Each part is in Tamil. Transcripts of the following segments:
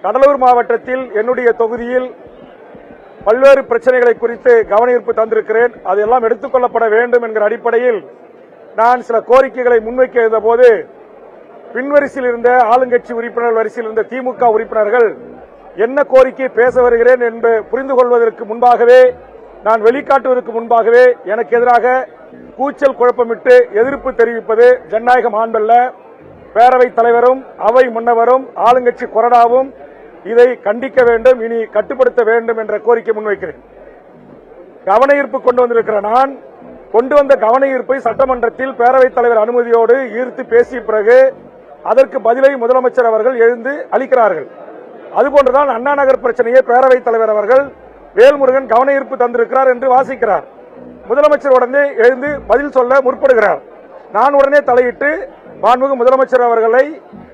கடலூர் மாவட்டத்தில் என்னுடைய தொகுதியில் பல்வேறு பிரச்சனைகளை குறித்து கவனஈர்ப்பு தந்திருக்கிறேன். அதெல்லாம் எடுத்துக் கொள்ளப்பட வேண்டும் என்கிற அடிப்படையில் நான் சில கோரிக்கைகளை முன்வைக்க இருந்தபோது பின்வரிசையில் இருந்த ஆளுங்கட்சி உறுப்பினர்கள் வரிசையில் இருந்த திமுக உறுப்பினர்கள் என்ன கோரிக்கை பேச வருகிறேன் என்று புரிந்து கொள்வதற்கு முன்பாகவே, நான் வெளிக்காட்டுவதற்கு முன்பாகவே எனக்கு எதிராக கூச்சல் குழப்பமிட்டு எதிர்ப்பு தெரிவிப்பது ஜனநாயக மாண்பல்ல. பேரவைத் தலைவரும் அவை முன்னவரும் ஆளுங்கட்சி கொறடாவும் இதை கண்டிக்க வேண்டும், இனி கட்டுப்படுத்த வேண்டும் என்ற கோரிக்கை முன்வைக்கிறேன். கவனஈர்ப்பு கொண்டு வந்திருக்கிற நான் கொண்டு வந்த கவனஈர்ப்பை சட்டமன்றத்தில் பேரவைத் தலைவர் அனுமதியோடு ஈர்த்து பேசிய பிறகு அதற்கு பதிலை முதலமைச்சர் அவர்கள் எழுந்து அளிக்கிறார்கள். அதுபோன்றுதான் அண்ணா நகர் பிரச்சனையை பேரவைத் தலைவர் அவர்கள் வேல்முருகன் கவனஈர்ப்பு தந்திருக்கிறார் என்று வாசிக்கிறார். முதலமைச்சர் உடனே எழுந்து பதில் சொல்ல முற்படுகிறார். நான் உடனே தலையிட்டு மாண்புமிகு முதலமைச்சர் அவர்களை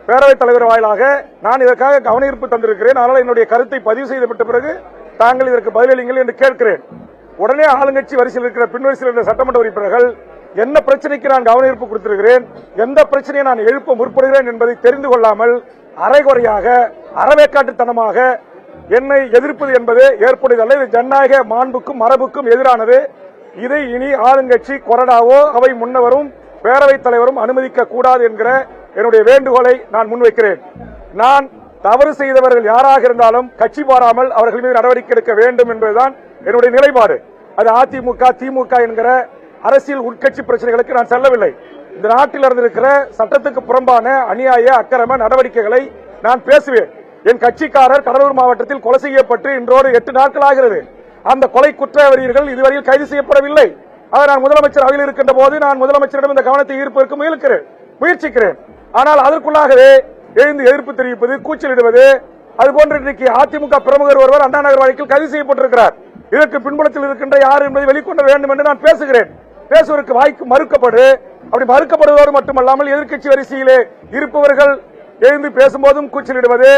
பேரவைத் தலைவர் வாயிலாக நான் இதற்காக கவனஈர்ப்பு தந்திருக்கிறேன், அதனால் என்னுடைய கருத்தை பதிவு செய்துவிட்ட பிறகு தாங்கள் இதற்கு பதிலளிங்கள் என்று கேட்கிறேன். உடனே ஆளுங்கட்சி வரிசையில் இருக்கிற பின்வரிசையில் இருந்த சட்டமன்ற உறுப்பினர்கள் என்ன பிரச்சனைக்கு நான் கவனஈர்ப்பு கொடுத்திருக்கிறேன், எந்த பிரச்சனையை நான் எழுப்ப முற்படுகிறேன் என்பதை தெரிந்து கொள்ளாமல் அரைகுறையாக அறவேக்காட்டுத்தனமாக என்னை எதிர்ப்பது என்பது ஏற்புடையதல்ல. இது ஜனநாயக மாண்புக்கும் மரபுக்கும் எதிரானது. இதை இனி ஆளுங்கட்சி கொறடாவோ அவை முன்னவரும் பேரவைத் தலைவரும் அனுமதிக்க கூடாது என்கிற என்னுடைய வேண்டுகோளை நான் முன்வைக்கிறேன். நான் தவறு செய்தவர்கள் யாராக இருந்தாலும் கட்சி மாறாமல் அவர்கள் மீது நடவடிக்கை எடுக்க வேண்டும் என்பதுதான் என்னுடைய நிலைப்பாடு. அது அதிமுக திமுக என்கிற அரசியல் உட்கட்சி பிரச்சனைகளுக்கு நான் செல்லவில்லை. இந்த நாட்டில் இருந்திருக்கிற சட்டத்துக்கு புறம்பான அநியாய அக்கிரம நடவடிக்கைகளை நான் பேசுவேன். என் கட்சிக்காரர் கடலூர் மாவட்டத்தில் கொலை செய்யப்பட்டு இன்றோடு 8 நாட்கள் ஆகிறது. அந்த கொலை குற்றவாளிகள் இதுவரையில் கைது செய்யப்படவில்லை. அதை நான் முதலமைச்சர் அவையில் இருக்கின்ற போது நான் முதலமைச்சரிடம் இந்த கவனத்தை ஈர்ப்பதற்கு முயற்சிக்கிறேன். ஆனால் அதற்குள்ளாகவே எழுந்து எதிர்ப்பு தெரிவிப்பது, கூச்சலிடுவது, அதுபோன்று இன்றைக்கு அதிமுக பிரமுகர் ஒருவர் அண்ணா நகர் வழக்கில் கைது செய்யப்பட்டிருக்கிறார். இதற்கு பின்புலத்தில் இருக்கின்ற யார் என்பதை வெளிக்கொண்டு வேண்டும் என்று நான் பேசுகிறேன். பேசுவதற்கு வாய்ப்பு மறுக்கப்படு. அப்படி மறுக்கப்படுவதோடு மட்டுமல்லாமல் எதிர்க்கட்சி வரிசையிலே இருப்பவர்கள் எழுந்து பேசும்போதும் கூச்சலிடுவது,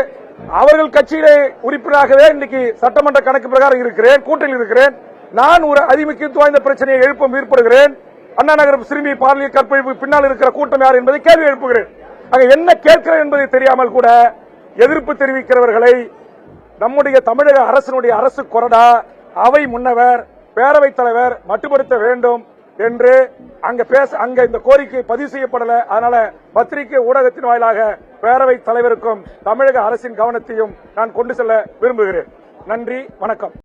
அவர்கள் கட்சியிலே உறுப்பினராகவே இன்றைக்கு சட்டமன்ற கணக்கு பிரகாரம் இருக்கிறேன், கூட்டணியில் இருக்கிறேன். நான் ஒரு அதிமுக்கியத்துவம் வாய்ந்த பிரச்சனையை எழுப்ப முற்படுகிறேன். அண்ணா நகர் சிறுமி பாலியல் கற்பழிப்பு பின்னால் இருக்கிற கூட்டம் யார் என்பதை கேள்வி எழுப்புகிறேன். அங்க என்ன கேட்கிறேன் என்பதை தெரியாமல் கூட எதிர்ப்பு தெரிவிக்கிறவர்களை நம்முடைய தமிழக அரசினுடைய அரசு கொறடா, அவை முன்னவர், பேரவைத் தலைவர் மட்டுப்படுத்த வேண்டும் என்று அங்க இந்த கோரிக்கை பதிவு செய்யப்படல. அதனால பத்திரிகை ஊடகத்தின் வாயிலாக பேரவைத் தலைவருக்கும் தமிழக அரசின் கவனத்தையும் நான் கொண்டு செல்ல விரும்புகிறேன். நன்றி, வணக்கம்.